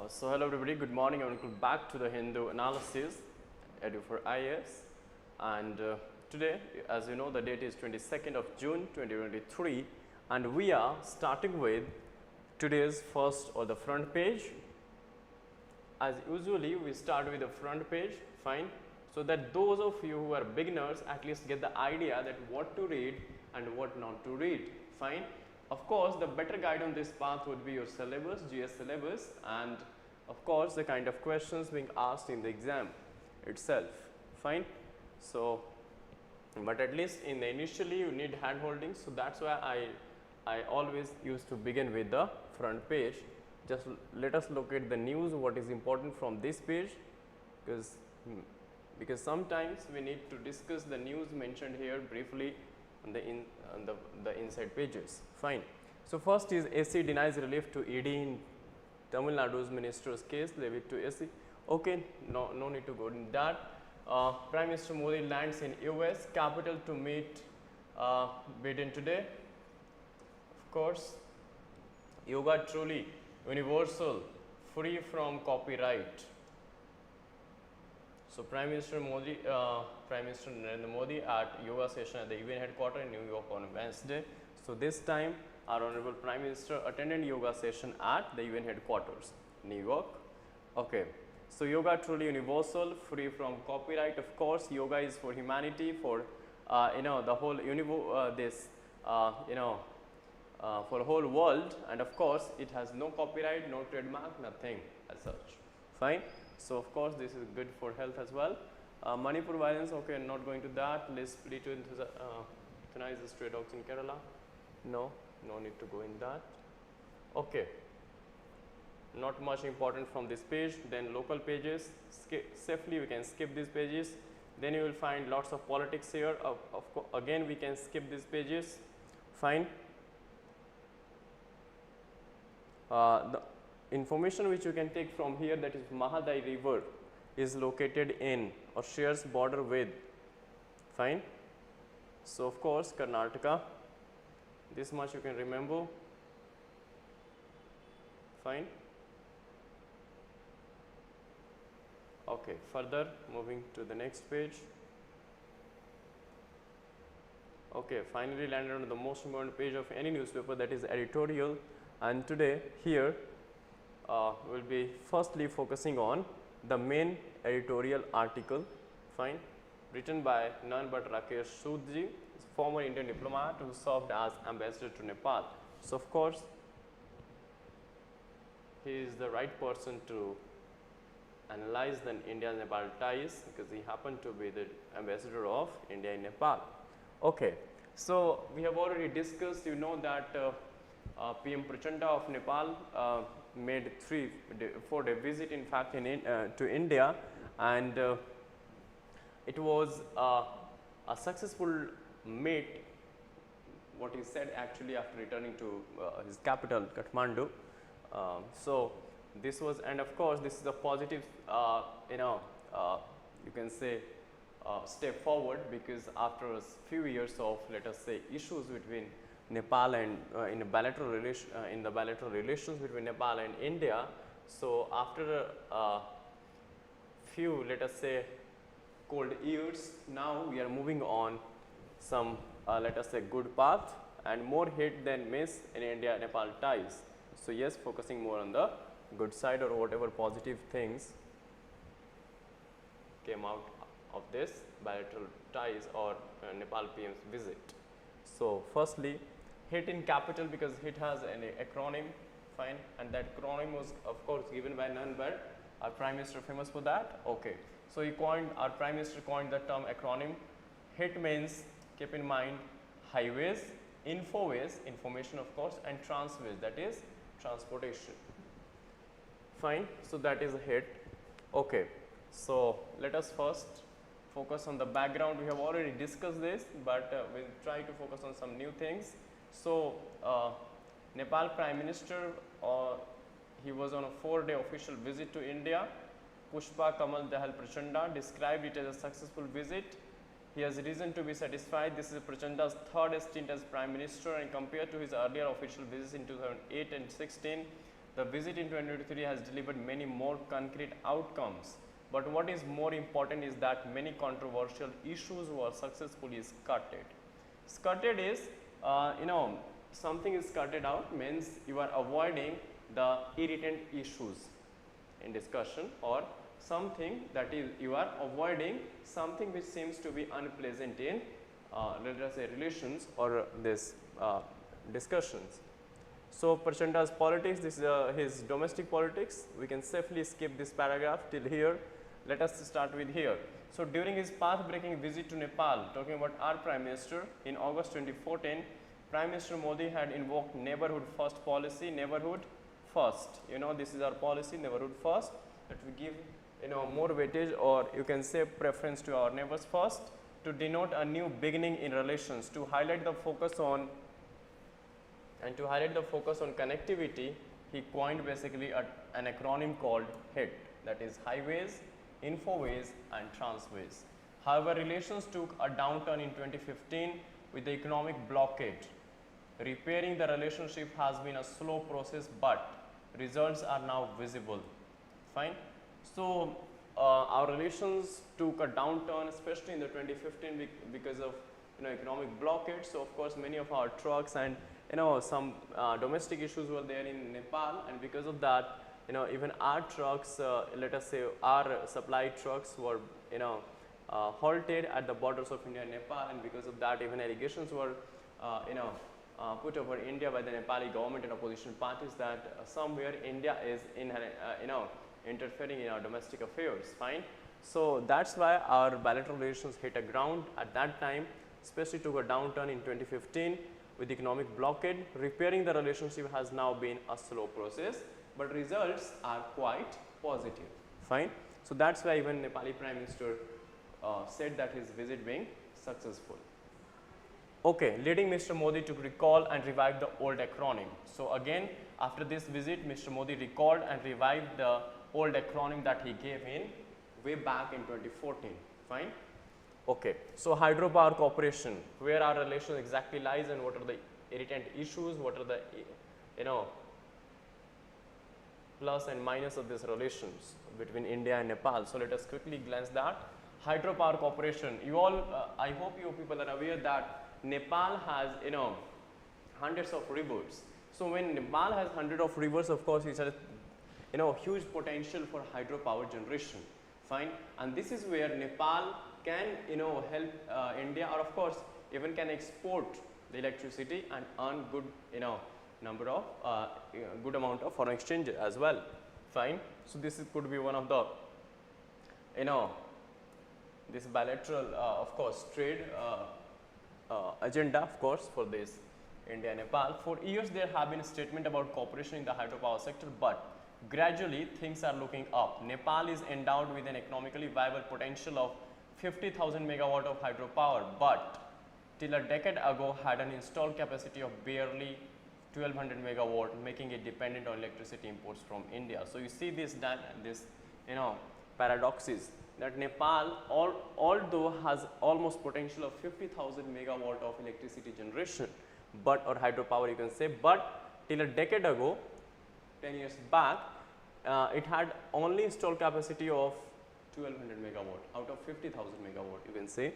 So hello everybody, good morning and welcome back to the Hindu analysis, EduphoreIAS. And today, as you know, the date is 22nd of June 2023 and we are starting with today's first or the front page. As usually we start with the front page, fine, so that those of you who are beginners at least get the idea that what to read and what not to read, fine. Of course, the better guide on this path would be your syllabus, GS syllabus, and of course the kind of questions being asked in the exam itself, fine. So, but at least in the initially you need hand holding, so that's why I always used to begin with the front page. Just let us look at the news, what is important from this page, because sometimes we need to discuss the news mentioned here briefly on the inside pages, fine. So first is AC denies relief to ED in Tamil Nadu's minister's case, leave it to AC. Okay, no need to go in that. Prime Minister Modi lands in US capital to meet Biden today. Of course, yoga truly universal, free from copyright. So Prime Minister Narendra Modi at yoga session at the UN headquarters in New York on Wednesday. So this time our Honorable Prime Minister attended yoga session at the UN headquarters, New York. Okay. So yoga truly universal, free from copyright. Of course, yoga is for humanity, for the whole universe, for the whole world, and of course it has no copyright, no trademark, nothing as such, fine. So of course this is good for health as well. Manipur violence, okay, not going to that. Let's split into the euthanize the stray dogs in Kerala. No need to go in that. Okay, not much important from this page. Then local pages, safely we can skip these pages. Then you will find lots of politics here. Again we can skip these pages, fine. The information which you can take from here, that is Mahadai river is located in or shares border with, fine. So of course Karnataka, this much you can remember, fine. Okay, further moving to the next page. Okay, finally landed on the most important page of any newspaper, that is editorial. And today here we will be firstly focusing on the main editorial article, fine, written by none but Rakesh Soodji, former Indian diplomat who served as ambassador to Nepal. So of course he is the right person to analyze the India-Nepal ties, because he happened to be the ambassador of India in Nepal. Okay, so we have already discussed, you know, that PM Prachanda of Nepal made 4-day visit in fact to India, and it was a successful meet, what he said actually after returning to his capital Kathmandu. So this was, and of course this is a positive you can say step forward, because after a few years of, let us say, issues between Nepal and in the bilateral relations between Nepal and India. So after a few, let us say, cold years, now we are moving on some let us say good path, and more hit than miss in India-Nepal ties. So yes, focusing more on the good side or whatever positive things came out of this bilateral ties or Nepal PM's visit. So firstly, HIT in capital, because HIT has an acronym, fine, and that acronym was of course given by none but our Prime Minister, famous for that. Okay, so our Prime Minister coined the term acronym. HIT means, keep in mind, highways, infoways, information of course, and transways, that is transportation, fine. So that is a HIT. Okay, so let us first focus on the background. We have already discussed this, but we'll try to focus on some new things. So Nepal Prime Minister, he was on a 4-day official visit to India. Pushpa Kamal Dahal Prachanda described it as a successful visit. He has reason to be satisfied. This is Prachanda's third stint as Prime Minister, and compared to his earlier official visits in 2008 and 16, The visit in 2023 has delivered many more concrete outcomes. But what is more important is that many controversial issues were successfully skirted. Skirted is, something is skirted out means you are avoiding the irritant issues in discussion, or something that is you are avoiding something which seems to be unpleasant in let us say relations or this discussions. So, Prachanda's politics, this is his domestic politics. We can safely skip this paragraph till here. Let us start with here. So, during his path-breaking visit to Nepal, talking about our Prime Minister, in August 2014, Prime Minister Modi had invoked neighborhood first policy, neighborhood first. This is our policy, neighborhood first, that we give more weightage, or you can say preference to our neighbors first, to denote a new beginning in relations, to highlight the focus on connectivity. He coined basically an acronym called HIT, that is highways, infoways and transways. However, relations took a downturn in 2015 with the economic blockade. Repairing the relationship has been a slow process, but results are now visible. Fine. So, our relations took a downturn, especially in the 2015 because of economic blockade. So, of course, many of our trucks and some domestic issues were there in Nepal, and because of that, even our trucks, let us say our supply trucks were halted at the borders of India and Nepal, and because of that, even allegations were put over India by the Nepali government and opposition parties that somewhere India is interfering in our domestic affairs. Fine. So, that is why our bilateral relations hit a ground at that time, especially took a downturn in 2015 with economic blockade. Repairing the relationship has now been a slow process, but results are quite positive. Fine. So, that is why even Nepali Prime Minister said that his visit being successful. Okay, leading Mr. Modi to recall and revive the old acronym. So, again after this visit, Mr. Modi recalled and revived the old acronym that he gave in way back in 2014. Fine. Okay. So, hydropower corporation, where our relation exactly lies and what are the irritant issues, what are the plus and minus of these relations between India and Nepal. So, let us quickly glance that. Hydropower corporation, you all I hope you people are aware that Nepal has hundreds of rivers. So, when Nepal has hundreds of rivers, of course, it has huge potential for hydropower generation. Fine. And this is where Nepal can help India, or of course even can export the electricity and earn good number of good amount of foreign exchange as well. Fine. So, this could be one of the this bilateral of course trade agenda of course for this India and Nepal. For years there have been a statement about cooperation in the hydropower sector, but gradually things are looking up. Nepal is endowed with an economically viable potential of 50,000 megawatt of hydropower, but till a decade ago had an installed capacity of barely 1200 megawatt, making it dependent on electricity imports from India. So, you see this paradoxes that Nepal although has almost potential of 50,000 megawatt of electricity generation, but or hydropower you can say, but till a decade ago, 10 years back, it had only installed capacity of 1200 megawatt out of 50,000 megawatt you can say.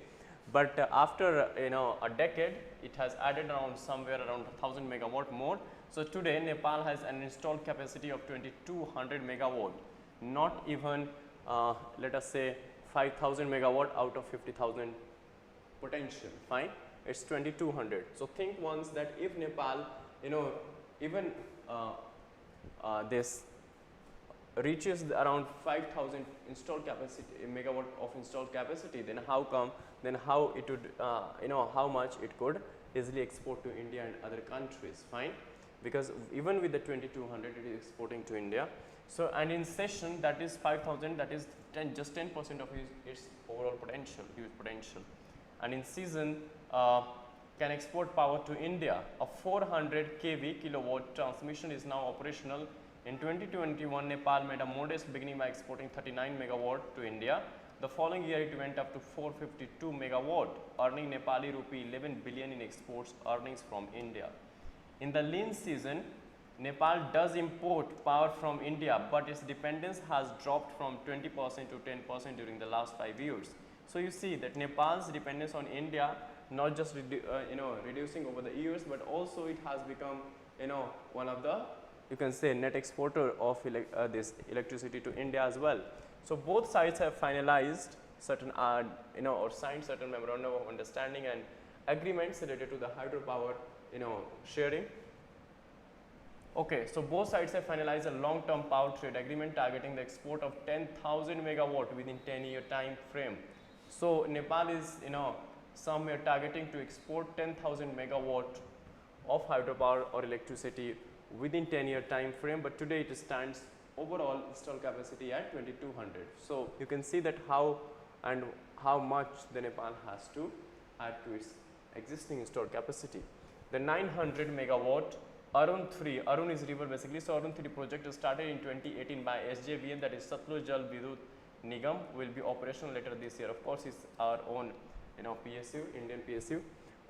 But after a decade, it has added around somewhere around 1000 megawatt more. So, today Nepal has an installed capacity of 2200 megawatt, not even let us say 5000 megawatt out of 50,000 potential. Fine, it is 2200. So, think once that if Nepal even this reaches around 5000 installed capacity megawatt of installed capacity, then how come, then how it would how much it could easily export to India and other countries. Fine, because even with the 2200 it is exporting to India. So, and in session that is 5000, that is just 10% of its overall potential, huge potential, and in season can export power to India. A 400 kV kilowatt transmission is now operational. In 2021, Nepal made a modest beginning by exporting 39 megawatt to India. The following year, it went up to 452 megawatt, earning Nepali rupee 11 billion in exports earnings from India. In the lean season, Nepal does import power from India, but its dependence has dropped from 20% to 10% during the last 5 years. So you see that Nepal's dependence on India not just reducing over the years, but also it has become one of the, you can say, net exporter of this electricity to India as well. So both sides have finalized certain or signed certain memorandum of understanding and agreements related to the hydropower sharing. Okay, so both sides have finalized a long-term power trade agreement targeting the export of 10,000 megawatt within 10-year time frame. So Nepal is somewhere targeting to export 10,000 megawatt of hydropower or electricity within 10-year time frame, but today it stands overall installed capacity at 2,200. So you can see that how much the Nepal has to add to its existing installed capacity. The 900 megawatt Arun 3, Arun is river basically, so Arun 3 project is started in 2018 by SJVN, that is Satluj Jal Vidyut Nigam, will be operational later this year. Of course, it's our own PSU, Indian PSU.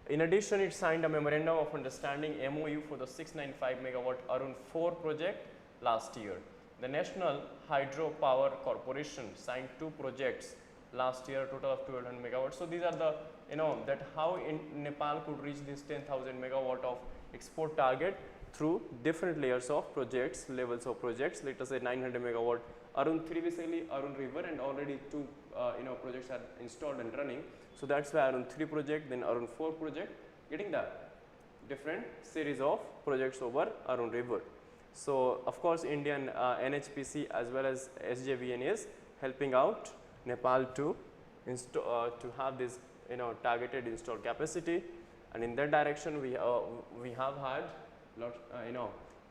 In addition, it signed a memorandum of understanding MOU for the 695 megawatt Arun 4 project last year. The National Hydropower Corporation signed 2 projects last year, total of 200 megawatts. So these are the that how Nepal could reach this 10,000 megawatt of export target through different layers of projects, levels of projects. Let us say 900 megawatt Arun 3, basically Arun river, and already 2 projects are installed and running. So that's why Arun 3 project, then Arun 4 project, getting the different series of projects over Arun river. So of course Indian NHPC as well as SJVN is helping out Nepal to have this targeted installed capacity, and in that direction we have had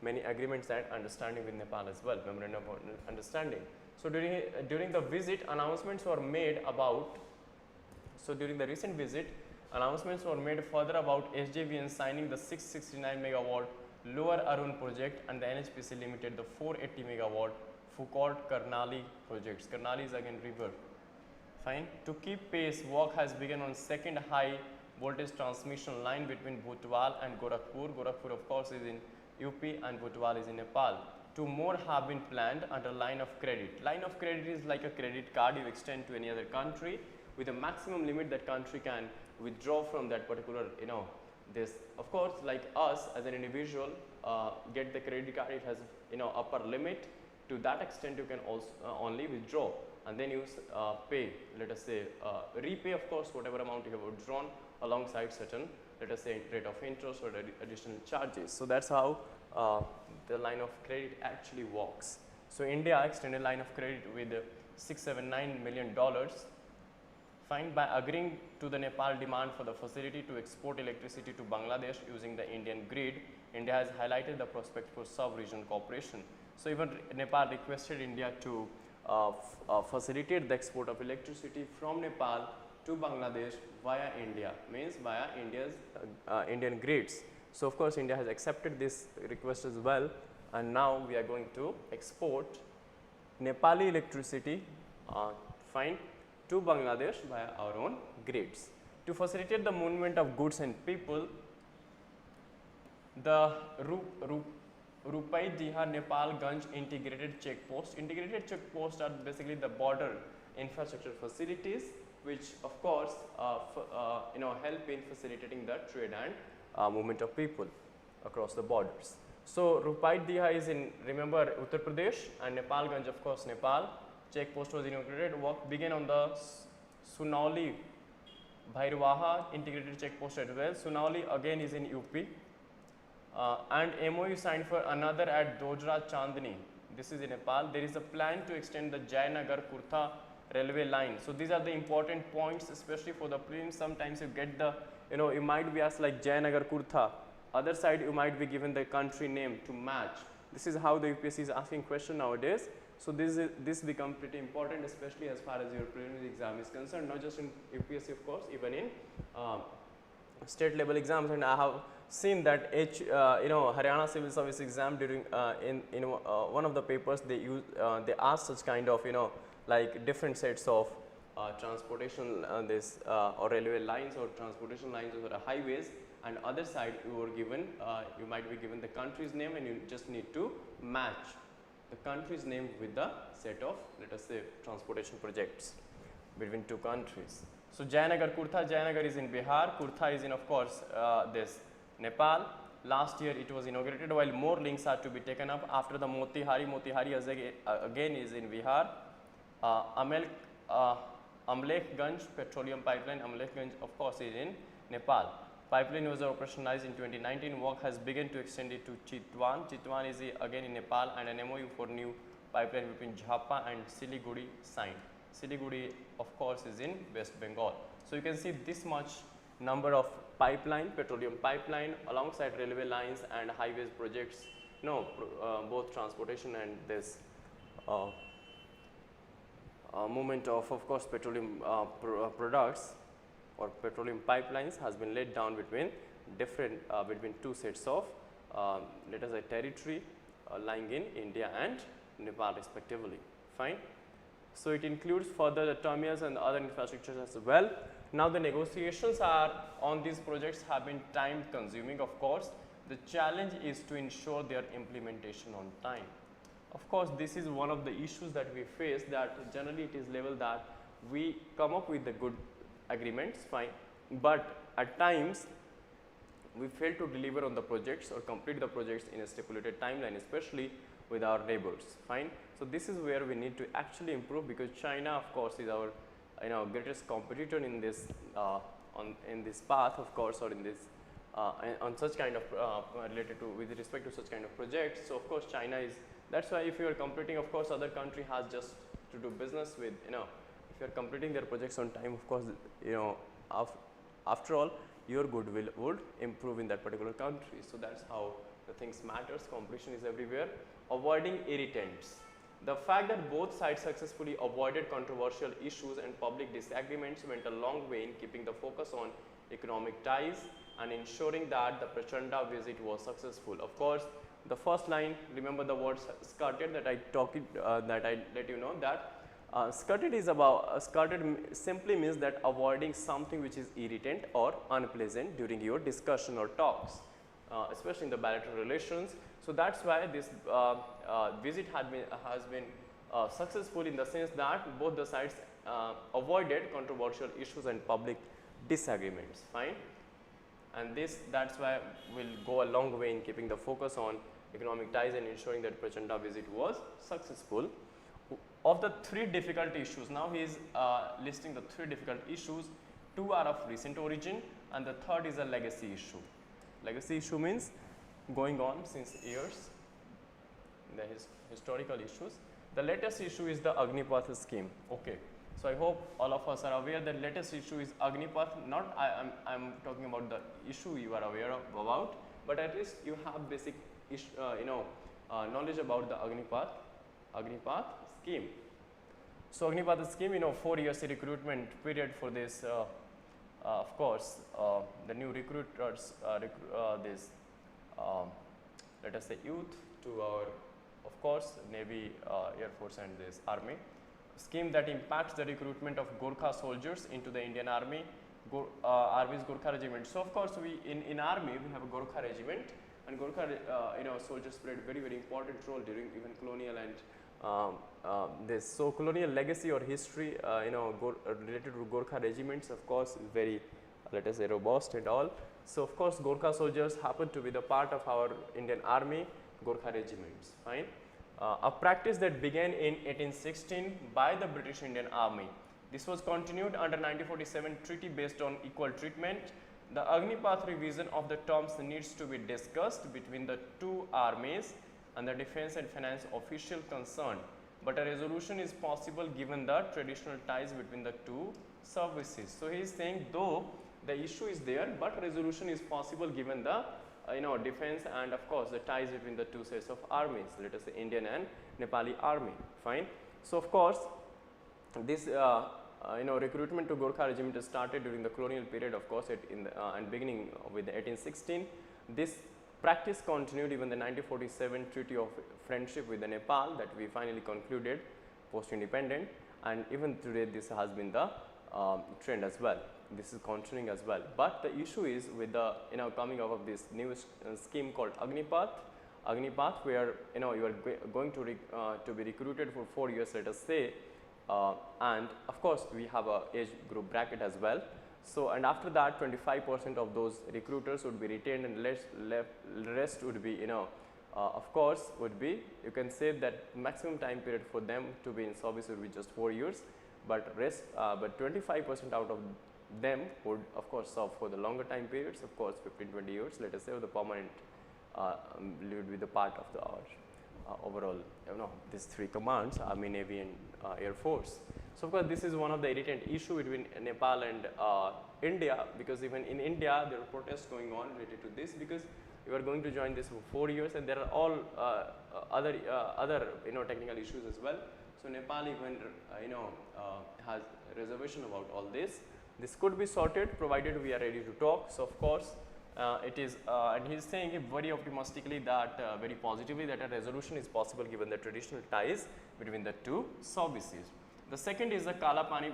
many agreements and understanding with Nepal as well, memorandum of understanding. So during the visit, announcements were made about, so during the recent visit, announcements were made further about SJVN signing the 669 megawatt Lower Arun project and the NHPC Limited the 480 megawatt Fukot Karnali projects. Karnali is again river. Fine. To keep pace, work has begun on second high voltage transmission line between Bhutwal and Gorakhpur. Gorakhpur of course is in UP and Bhutwal is in Nepal. 2 more have been planned under line of credit. Line of credit is like a credit card you extend to any other country with a maximum limit that country can withdraw from that particular this. Of course, like us as an individual get the credit card, it has upper limit. To that extent you can also only withdraw, and then you pay, let us say repay of course whatever amount you have withdrawn alongside certain, let us say, rate of interest or additional charges. So that's how the line of credit actually works. So India extended line of credit with $679 million. Fine. By agreeing to the Nepal demand for the facility to export electricity to Bangladesh using the Indian grid, India has highlighted the prospect for sub-regional cooperation. So even Nepal requested India to facilitate the export of electricity from Nepal to Bangladesh via India, means via India's Indian grids. So of course India has accepted this request as well, and now we are going to export Nepali electricity fine, to Bangladesh via our own grids. To facilitate the movement of goods and people, the Rupai Dihar Nepal Ganj integrated checkpost. Integrated checkposts are basically the border infrastructure facilities which of course help in facilitating the trade and movement of people across the borders. So Rupai Dihar is in, remember, Uttar Pradesh, and Nepal Ganj of course Nepal. Checkpost was inaugurated. Work began on the Sunauli Bhairwaha integrated checkpost as well. Sunauli again is in UP. And MOU signed for another at Dojra Chandni. This is in Nepal. There is a plan to extend the Jayanagar Kurtha railway line. So these are the important points, especially for the prelims. Sometimes you get the, you might be asked like Jayanagar Kurtha. Other side you might be given the country name to match. This is how the UPSC is asking question nowadays. So this become pretty important, especially as far as your preliminary exam is concerned, not just in UPSC of course, even in state level exams. And I have seen that Haryana Civil Service exam during one of the papers they use they ask such kind of like different sets of transportation or railway lines or transportation lines or highways, and other side you were given, you might be given the country's name, and you just need to match the country's name with the set of, let us say, transportation projects between two countries. So Jayanagar Kurtha, Jayanagar is in Bihar, Kurtha is in, of course, this Nepal. Last year it was inaugurated, while more links are to be taken up after the Motihari. Motihari is again is in Bihar. Amlekganj petroleum pipeline, Amlekganj of course is in Nepal. Pipeline was operationalized in 2019. Work has begun to extend it to Chitwan. Chitwan is again in Nepal, and an MOU for new pipeline between Jhapa and Siliguri signed. Siliguri of course is in West Bengal. So you can see this much number of pipeline, petroleum pipeline alongside railway lines and highways projects, both transportation and this movement of course petroleum products or petroleum pipelines has been laid down between between two sets of let us say territory lying in India and Nepal respectively. Fine. So it includes further the terminals and other infrastructures as well. Now the negotiations on these projects have been time consuming, of course. The challenge is to ensure their implementation on time. Of course, this is one of the issues that we face, that generally it is level that we come up with the good agreements, fine, but at times we fail to deliver on the projects or complete the projects in a stipulated timeline, especially with our neighbors, fine. So this is where we need to actually improve, because China of course is our greatest competitor in this in this path, of course, or in this on such kind of related to with respect to such kind of projects. So of course China is, that's why if you are competing, of course other country has just to do business with, if you are completing their projects on time, of course after all your goodwill would improve in that particular country. So that's how the things matters. Competition is everywhere. Avoiding irritants. The fact that both sides successfully avoided controversial issues and public disagreements went a long way in keeping the focus on economic ties and ensuring that the Prachanda visit was successful. Of course, the first line, remember the word skirted that I let you know that skirted is about skirted simply means that avoiding something which is irritant or unpleasant during your discussion or talks, especially in the bilateral relations. So that's why this visit has been successful in the sense that both the sides avoided controversial issues and public disagreements, fine. And that's why will go a long way in keeping the focus on economic ties and ensuring that Prachanda visit was successful. Of the three difficult issues, now he is listing the three difficult issues. Two are of recent origin and the third is a legacy issue. Legacy issue means going on since years, the historical issues. The latest issue is the Agnipath scheme. Okay. So I hope all of us are aware that latest issue is Agnipath. Not I'm talking about the issue you are aware of about, but at least you have basic knowledge about the Agnipath scheme. So Agnipath scheme, 4 years recruitment period for this. Of course, the new recruiters, let us say youth to our, of course, Navy, Air Force and this Army. Scheme that impacts the recruitment of Gorkha soldiers into the Indian Army, Army's Gorkha regiment. So of course, in Army we have a Gorkha regiment, and Gorkha soldiers played very important role during even colonial and this. So colonial legacy or history related to Gorkha regiments, of course, is very, let us say, robust and all. So of course Gorkha soldiers happen to be the part of our Indian Army Gorkha regiments, fine. A practice that began in 1816 by the British Indian Army. This was continued under 1947 treaty based on equal treatment. The Agnipath revision of the terms needs to be discussed between the two armies and the defense and finance official concerned, but a resolution is possible given the traditional ties between the two services. So he is saying though the issue is there, but resolution is possible given the defense and of course the ties between the two sets of armies, let us say Indian and Nepali army, fine. So of course this recruitment to Gorkha regiment started during the colonial period, of course, and beginning with the 1816. This practice continued even the 1947 Treaty of Friendship with the Nepal that we finally concluded post independent, and even today this has been the trend as well. This is continuing as well. But the issue is with the coming out of this new scheme called Agnipath, where you are going to be recruited for 4 years, let us say, and of course we have a age group bracket as well. So, and after that 25% of those recruiters would be retained, and rest would be of course would be, you can say that maximum time period for them to be in service would be just 4 years, but 25% out of them would of course serve for the longer time periods, of course 15-20 years, let us say, or the permanent would be the part of the overall these three commands, Army, Navy and Air Force. So, of course, this is one of the irritant issue between Nepal and India, because even in India there are protests going on related to this, because you are going to join this for 4 years and there are all other technical issues as well. So, Nepal even has reservation about all this. This could be sorted provided we are ready to talk. So, of course, it is and he is saying very optimistically that very positively that a resolution is possible given the traditional ties between the two services. The second is the Kalapani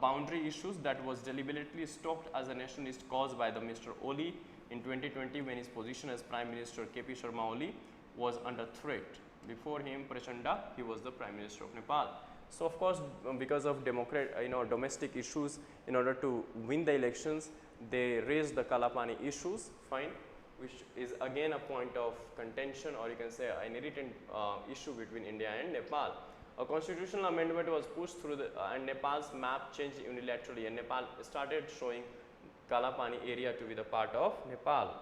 boundary issues that was deliberately stopped as a nationalist cause by the Mr. Oli in 2020 when his position as Prime Minister KP Sharma Oli was under threat. Before him, Prachanda, he was the Prime Minister of Nepal. So, of course, because of domestic issues, in order to win the elections, they raised the Kalapani issues, fine, which is again a point of contention, or you can say an irritant issue between India and Nepal. A constitutional amendment was pushed through and Nepal's map changed unilaterally, and Nepal started showing Kalapani area to be the part of Nepal.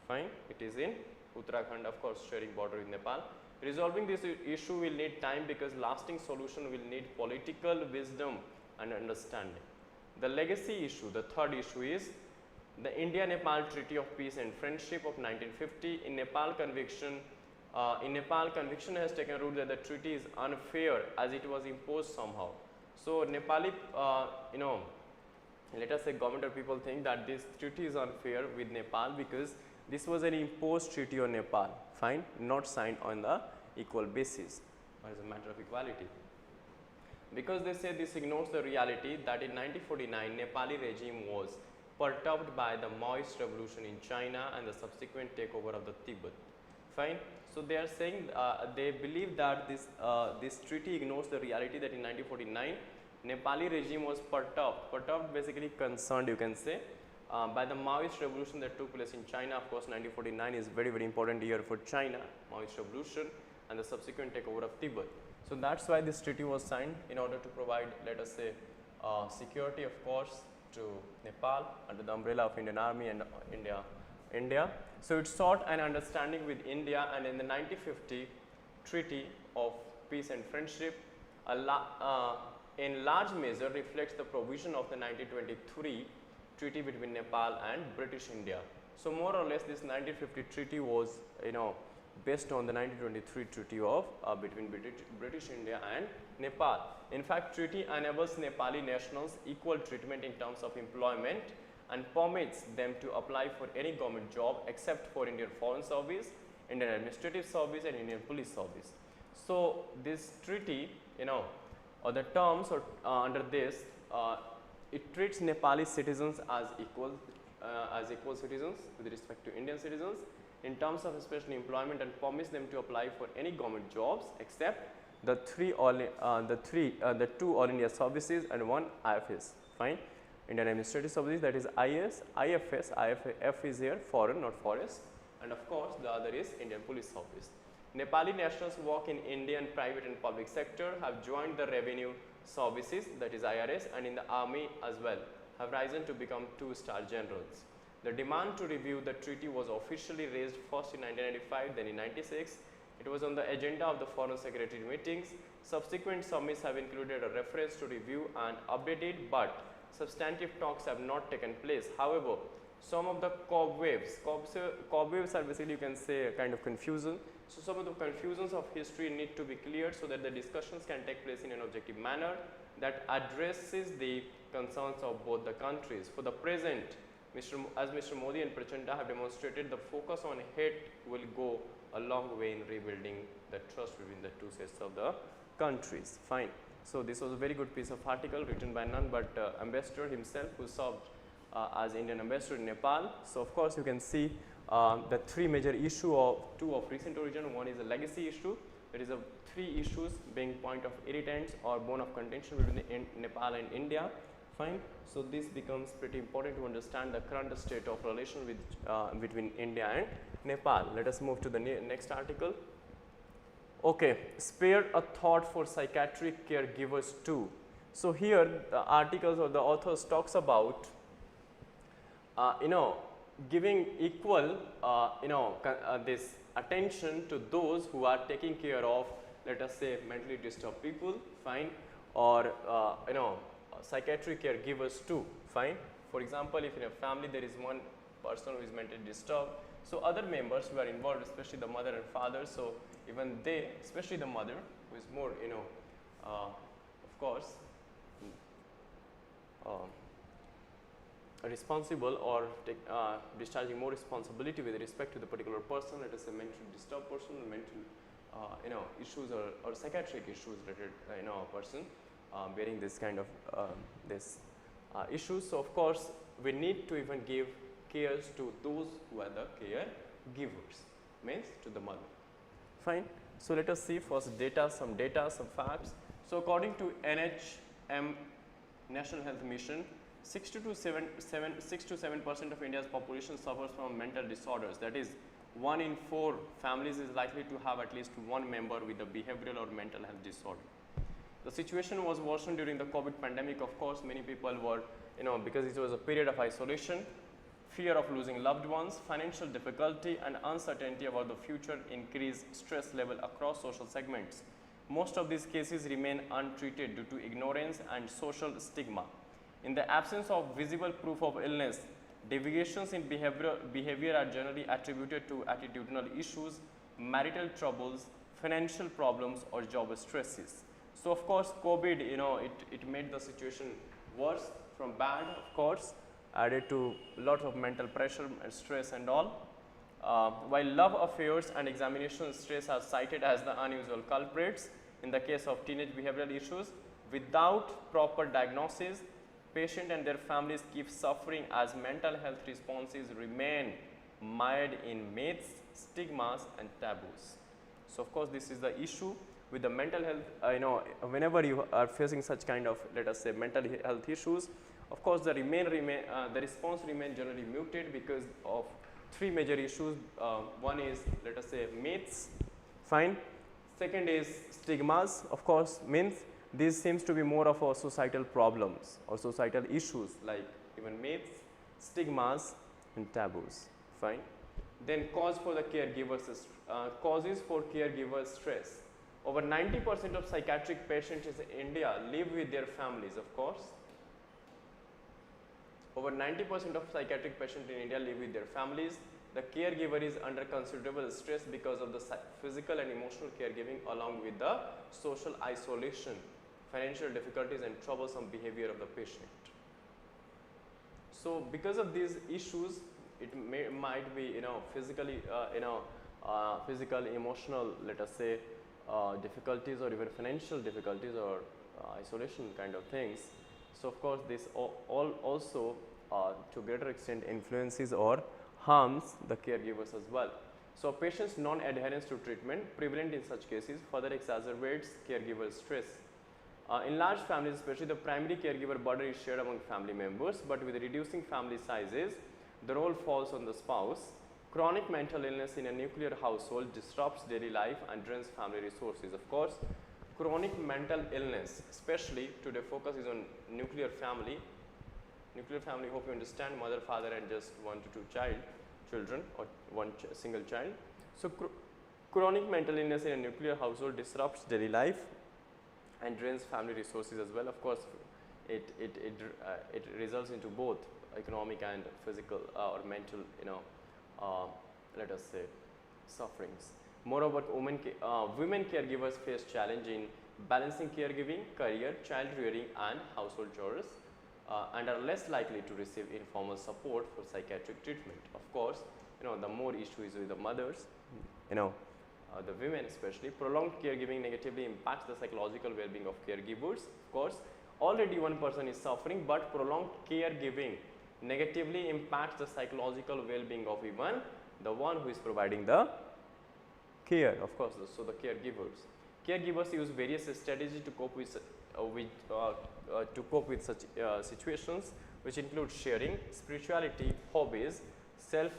Fine, it is in Uttarakhand, of course, sharing border with Nepal. Resolving this issue will need time because lasting solution will need political wisdom and understanding. The legacy issue, the third issue, is the India-Nepal Treaty of Peace and Friendship of 1950. In Nepal, conviction has taken root that the treaty is unfair as it was imposed somehow. So, Nepali, let us say government or people think that this treaty is unfair with Nepal because this was an imposed treaty on Nepal, fine, not signed on the equal basis or as a matter of equality. Because they say this ignores the reality that in 1949, Nepali regime was perturbed by the Maoist revolution in China and the subsequent takeover of the Tibet. Fine. So, they are saying they believe that this treaty ignores the reality that in 1949, Nepali regime was perturbed basically concerned, you can say, by the Maoist revolution that took place in China. Of course, 1949 is very, very important year for China, Maoist revolution and the subsequent takeover of Tibet. So, that is why this treaty was signed in order to provide, let us say, security, of course, to Nepal under the umbrella of Indian Army and India. So, it sought an understanding with India, and in the 1950 Treaty of Peace and Friendship, in large measure reflects the provision of the 1923 treaty between Nepal and British India. So, more or less this 1950 treaty was based on the 1923 treaty of between British India and Nepal. In fact, treaty enables Nepali nationals equal treatment in terms of employment and permits them to apply for any government job except for Indian Foreign Service, Indian Administrative Service and Indian Police Service. So, this treaty, or the terms under this, it treats Nepali citizens as equal citizens with respect to Indian citizens in terms of especially employment, and permits them to apply for any government jobs except the two All India services and one IFS, fine, Indian Administrative Services, that is IFS is here foreign, not forest, and of course the other is Indian Police Service. Nepali nationals who work in Indian private and public sector have joined the revenue services, that is IRS, and in the army as well, have risen to become 2-star generals. The demand to review the treaty was officially raised first in 1995, then in 1996. It was on the agenda of the Foreign Secretary meetings. Subsequent summits have included a reference to review and update it, but substantive talks have not taken place. However, some of the cobwebs are basically, you can say, a kind of confusion. So, some of the confusions of history need to be cleared so that the discussions can take place in an objective manner that addresses the concerns of both the countries. For the present, as Mr. Modi and Prachanda have demonstrated, the focus on hate will go a long way in rebuilding the trust between the two sets of the countries. Fine. So this was a very good piece of article written by none but ambassador himself, who served as Indian ambassador in Nepal. So of course you can see the three major issue of two of recent origin. One is a legacy issue. There is a three issues being point of irritants or bone of contention between Nepal and India. Fine. So this becomes pretty important to understand the current state of relation with between India and Nepal. Let us move to the next article. Okay, spare a thought for psychiatric caregivers too. So here the articles or the authors talks about giving equal this attention to those who are taking care of, let us say, mentally disturbed people, fine, or psychiatric caregivers too, fine. For example, if in a family there is one person who is mentally disturbed, so other members who are involved, especially the mother and father, so even they, especially the mother, who is more of course responsible or discharging more responsibility with respect to the particular person, let us say mentally disturbed person, mental issues or psychiatric issues related person bearing this kind of issues. So of course we need to even give cares to those who are the care givers, means to the mother, fine. So let us see first some facts. So according to NHM, National Health Mission, 6 to 7% of India's population suffers from mental disorders. That is, 1 in 4 families is likely to have at least one member with a behavioral or mental health disorder. The situation was worsened during the COVID pandemic. Of course, many people were, because it was a period of isolation, fear of losing loved ones, financial difficulty and uncertainty about the future increased stress level across social segments. Most of these cases remain untreated due to ignorance and social stigma. In the absence of visible proof of illness, deviations in behavior are generally attributed to attitudinal issues, marital troubles, financial problems or job stresses. So of course COVID, it made the situation worse from bad, of course, added to a lot of mental pressure and stress and all. While love affairs and examination stress are cited as the unusual culprits in the case of teenage behavioral issues, without proper diagnosis, patient and their families keep suffering as mental health responses remain mired in myths, stigmas and taboos. So of course this is the issue with the mental health. Whenever you are facing such kind of, let us say, mental health issues, of course the response remain generally muted because of three major issues. One is, let us say, myths, fine. Second is stigmas, of course, means this seems to be more of a societal problems or societal issues like even myths, stigmas and taboos, fine. Then cause for the caregivers, causes for caregivers stress. Over 90% of psychiatric patients in India live with their families, of course. Over 90% of psychiatric patients in India live with their families. The caregiver is under considerable stress because of the physical and emotional caregiving along with the social isolation, financial difficulties and troublesome behavior of the patient. So because of these issues, it might be physically physical, emotional, let us say, difficulties or even financial difficulties or isolation kind of things. So of course this all also to greater extent influences or harms the caregivers as well. So patients' non-adherence to treatment prevalent in such cases further exacerbates caregiver stress. In large families, especially, the primary caregiver burden is shared among family members, but with reducing family sizes, the role falls on the spouse. Chronic mental illness in a nuclear household disrupts daily life and drains family resources. Of course, chronic mental illness, especially today focus is on nuclear family. Nuclear family, hope you understand, mother, father and just 1 to 2 children or one single child. So chronic mental illness in a nuclear household disrupts daily life and drains family resources as well. Of course, it results into both economic and physical or mental, let us say, sufferings. Moreover, women caregivers face challenge in balancing caregiving, career, child rearing and household chores and are less likely to receive informal support for psychiatric treatment. Of course, the more issue is with the mothers, the women especially. Prolonged caregiving negatively impacts the psychological well-being of caregivers. Of course, already one person is suffering, but prolonged caregiving negatively impacts the psychological well-being of even the one who is providing the care, of course. So the caregivers use various strategies to cope with such situations, which include sharing, spirituality, hobbies, self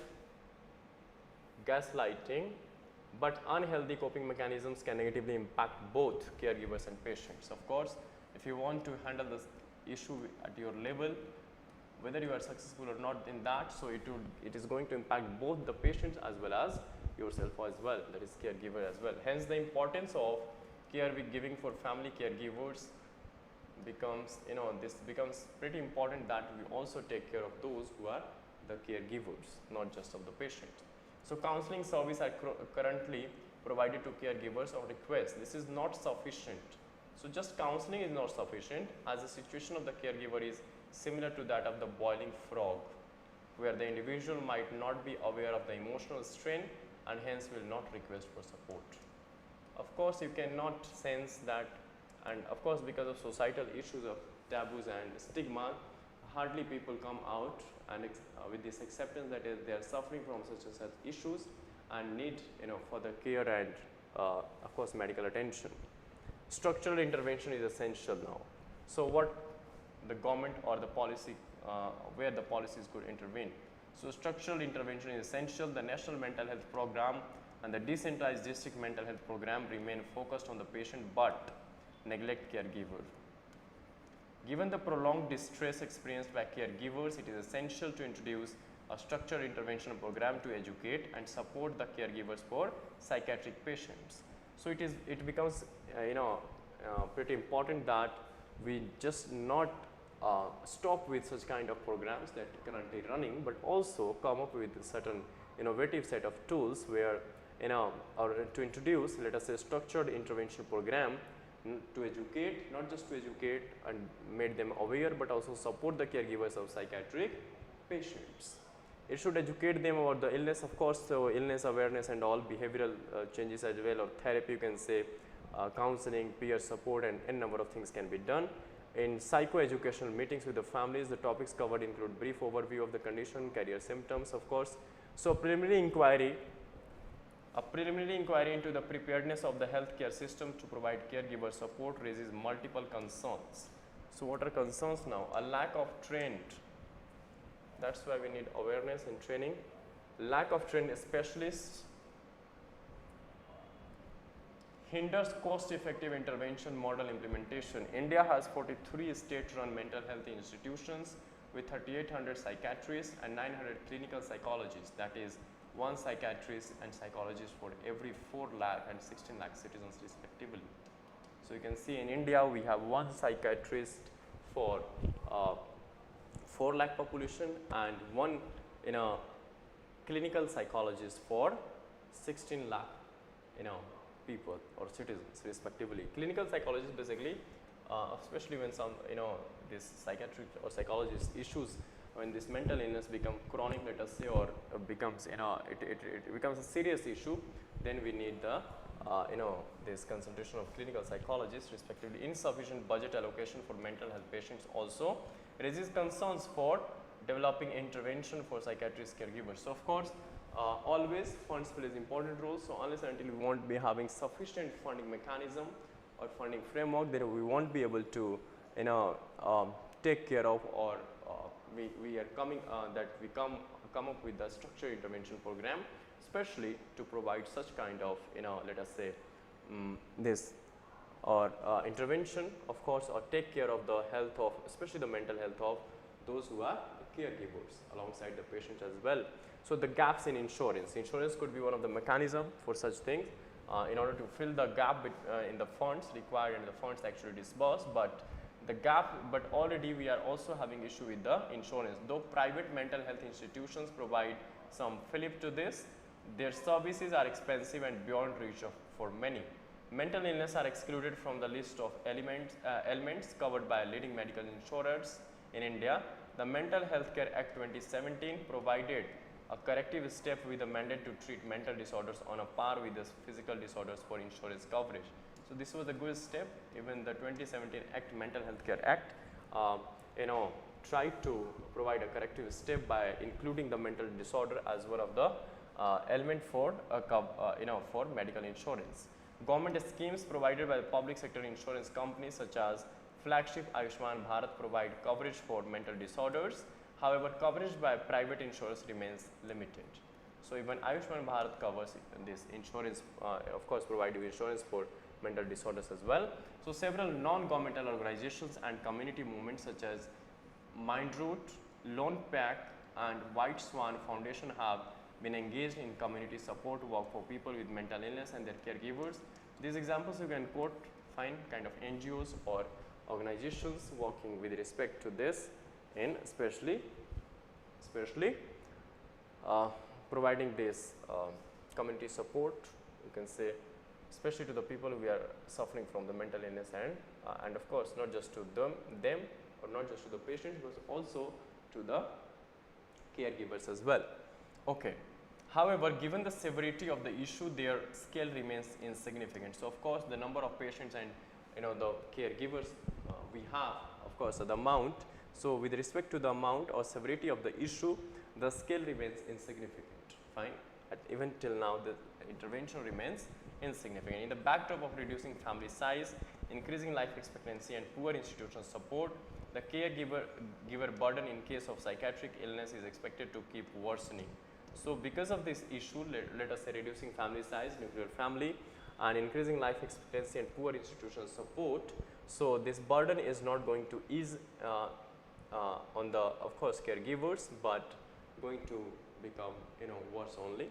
gaslighting, but unhealthy coping mechanisms can negatively impact both caregivers and patients. Of course, if you want to handle this issue at your level, whether you are successful or not in that, so it is going to impact both the patients as well as yourself as well, that is caregiver as well. Hence the importance of caregiving for family caregivers becomes, this becomes pretty important, that we also take care of those who are the caregivers, not just of the patient. So counseling services are currently provided to caregivers on request. This is not sufficient. So just counseling is not sufficient, as the situation of the caregiver is similar to that of the boiling frog, where the individual might not be aware of the emotional strain and hence will not request for support. Of course, you cannot sense that, and of course because of societal issues of taboos and stigma, hardly people come out and with this acceptance that they are suffering from such and such issues and need further care and of course medical attention. Structural intervention is essential now. So what the government or the policy, where the policies could intervene. So structural intervention is essential. The National Mental Health Program and the decentralized district mental health program remain focused on the patient but neglect caregiver. Given the prolonged distress experienced by caregivers, it is essential to introduce a structured intervention program to educate and support the caregivers for psychiatric patients. So it becomes pretty important that we just not stop with such kind of programs that are currently running, but also come up with a certain innovative set of tools where or to introduce, let us say, structured intervention program to educate, not just to educate and make them aware, but also support the caregivers of psychiatric patients. It should educate them about the illness, of course, so illness awareness and all, behavioral changes as well, or therapy, you can say, counseling, peer support, and n number of things can be done. In psychoeducational meetings with the families, the topics covered include brief overview of the condition, career symptoms, of course. So preliminary inquiry into the preparedness of the healthcare system to provide caregiver support raises multiple concerns. So what are concerns now? A lack of trained, that's why we need awareness and training. Lack of trained specialists hinders cost-effective intervention model implementation. India has 43 state-run mental health institutions with 3,800 psychiatrists and 900 clinical psychologists, that is 1 psychiatrist and psychologist for every 4 lakh and 16 lakh citizens respectively. So you can see in India we have 1 psychiatrist for 4 lakh population and 1 clinical psychologist for 16 lakh people or citizens respectively. Clinical psychologists basically, especially when some this psychiatric or psychologist issues, when this mental illness become chronic, let us say, or becomes it becomes a serious issue, then we need the this consultation of clinical psychologists respectively. Insufficient budget allocation for mental health patients also raises concerns for developing intervention for psychiatrist caregivers. So of course, always funds plays important role. So unless and until we won't be having sufficient funding mechanism or funding framework, then we won't be able to take care of, or we are coming that we come up with the structured intervention program, especially to provide such kind of let us say this or intervention, of course, or take care of the health of, especially the mental health of those who are caregivers alongside the patient as well. So the gaps in insurance could be one of the mechanism for such things in order to fill the gap in the funds required and the funds actually disbursed, but the gap, but already we are also having issue with the insurance. Though private mental health institutions provide some fillip to this, their services are expensive and beyond reach for many. Mental illness are excluded from the list of ailments covered by leading medical insurers in India. The Mental Health Care Act 2017 provided a corrective step with a mandate to treat mental disorders on a par with the physical disorders for insurance coverage. So this was a good step. Even the 2017 Act, Mental Health Care Act, tried to provide a corrective step by including the mental disorder as one of the element for for medical insurance. Government schemes provided by the public sector insurance companies such as flagship Ayushman Bharat provide coverage for mental disorders. However, coverage by private insurers remains limited. So even Ayushman Bharat covers this insurance, of course, provide you insurance for mental disorders as well. So several non-governmental organizations and community movements such as Mindroot, Lone Pack and White Swan Foundation have been engaged in community support work for people with mental illness and their caregivers. These examples you can quote, find kind of NGOs or organizations working with respect to this, in especially providing this community support, you can say, especially to the people who are suffering from the mental illness, and of course not just to them or not just to the patients, but also to the caregivers as well. Okay. However, given the severity of the issue, their scale remains insignificant. So of course the number of patients and the caregivers we have, of course, the amount. So with respect to the amount or severity of the issue, the scale remains insignificant. Fine. Even till now, the intervention remains insignificant. In the backdrop of reducing family size, increasing life expectancy and poor institutional support, the caregiver burden in case of psychiatric illness is expected to keep worsening. So because of this issue, let us say reducing family size, nuclear family, and increasing life expectancy and poor institutional support, so this burden is not going to ease on the, of course, caregivers, but going to become worse only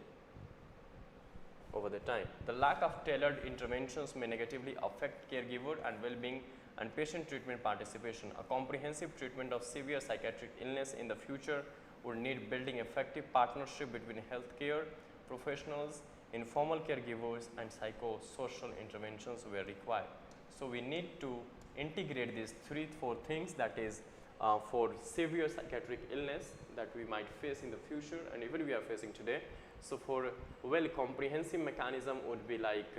over the time. The lack of tailored interventions may negatively affect caregiver and well-being and patient treatment participation. A comprehensive treatment of severe psychiatric illness in the future would need building effective partnership between healthcare professionals, informal caregivers and psychosocial interventions where required. So we need to integrate these 3-4 things, that is for severe psychiatric illness that we might face in the future and even we are facing today. So for comprehensive mechanism would be like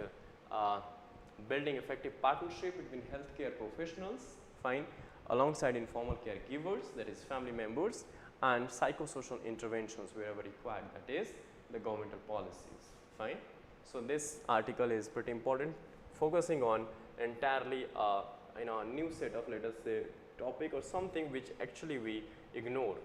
building effective partnership between healthcare professionals, fine, alongside informal caregivers, that is family members, and psychosocial interventions wherever required, that is the governmental policies, fine. So this article is pretty important, focusing on entirely a new set of, let us say, topic or something which actually we ignore,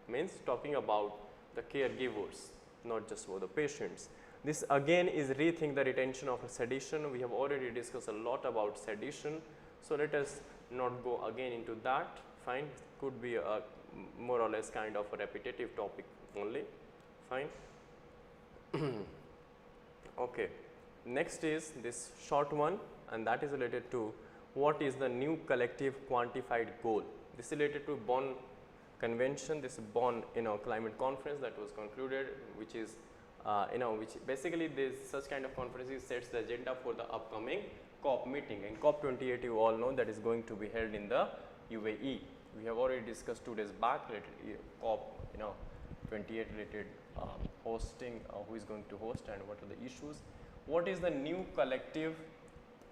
means talking about the caregivers, not just for the patients. This again is rethink the retention of sedation. We have already discussed a lot about sedation, so let us not go again into that, fine. Could be a more or less kind of a repetitive topic only, fine. Okay, next is this short one, and that is related to what is the new collective quantified goal. This is related to Bonn Convention, this Bonn climate conference that was concluded, which is which basically this such kind of conferences sets the agenda for the upcoming COP meeting, and COP 28 you all know that is going to be held in the UAE. We have already discussed 2 days back related COP 28 related hosting, who is going to host and what are the issues. What is the new collective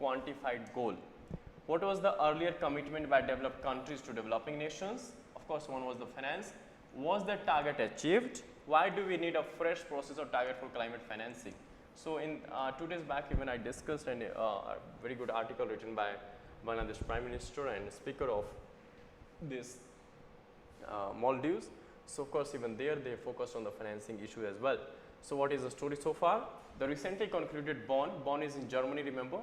quantified goal? What was the earlier commitment by developed countries to developing nations? Of course, one was the finance. Was the target achieved? Why do we need a fresh process or target for climate financing? So in 2 days back, even I discussed a very good article written by Bangladesh Prime Minister and Speaker of this Maldives. So of course, even there they focused on the financing issue as well. So what is the story so far? The recently concluded Bonn is in Germany, remember?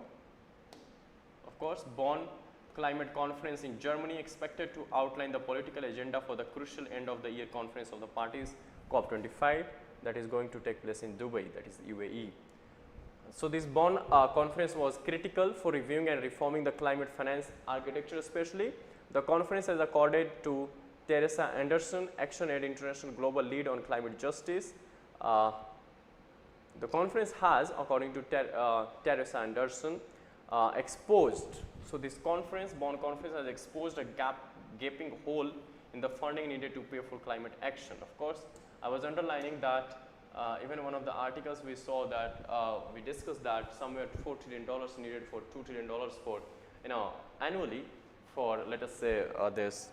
Of course, Bonn Climate Conference in Germany expected to outline the political agenda for the crucial end of the year conference of the parties, COP25, that is going to take place in Dubai, that is UAE. So this Bonn conference was critical for reviewing and reforming the climate finance architecture especially. The conference has accorded to Teresa Anderson, ActionAid International Global Lead on Climate Justice. The conference has, according to Teresa Anderson, exposed, so this conference, Bonn conference has exposed a gaping hole in the funding needed to pay for climate action. Of course, I was underlining that even one of the articles we saw that we discussed that somewhere $4 trillion needed for $2 trillion for, annually for, let us say, this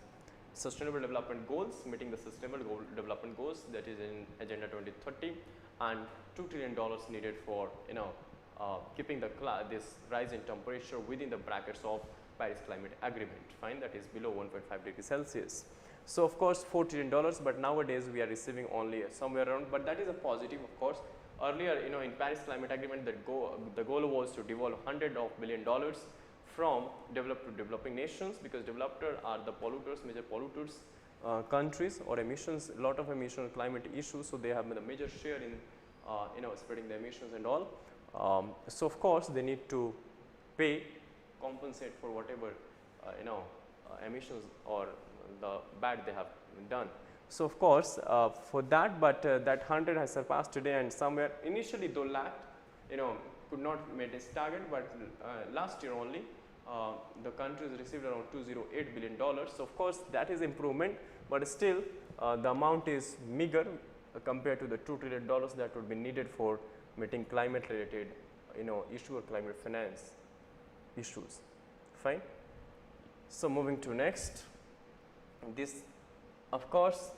sustainable development goals, meeting the sustainable development goals, that is in Agenda 2030, and $2 trillion needed for, keeping this rise in temperature within the brackets of Paris Climate Agreement, fine, that is below 1.5 degrees Celsius. So of course $4 trillion, but nowadays we are receiving only somewhere around, but that is a positive of course. Earlier, in Paris Climate Agreement, the goal was to devolve $100 billion from developed to developing nations, because developed are the polluters, major polluters, countries, or emissions, lot of emission climate issues, so they have the major share in spreading the emissions and all. So of course they need to compensate for whatever emissions or the bad they have done. So of course for that, but that 100 has surpassed today, and somewhere initially though lacked, could not meet its target, but last year only the countries received around $208 billion. So of course that is improvement, but still the amount is meager compared to the $2 trillion that would be needed for meeting climate related issue or climate finance issues, fine. So moving to next, this of course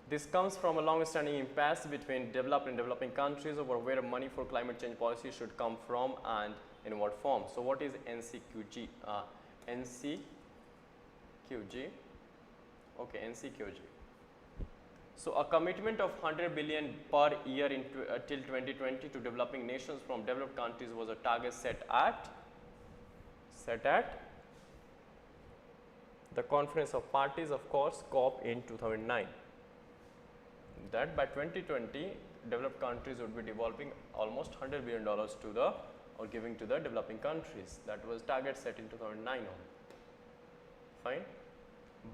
this comes from a long-standing impasse between developed and developing countries over where money for climate change policy should come from and in what form. So what is NCQG? NCQG, okay, NCQG. So a commitment of 100 billion per year till 2020 to developing nations from developed countries was a target set at the Conference of Parties, of course, COP in 2009. That by 2020 developed countries would be developing almost $100 billion to the, or giving to the developing countries. That was target set in 2009 on, fine.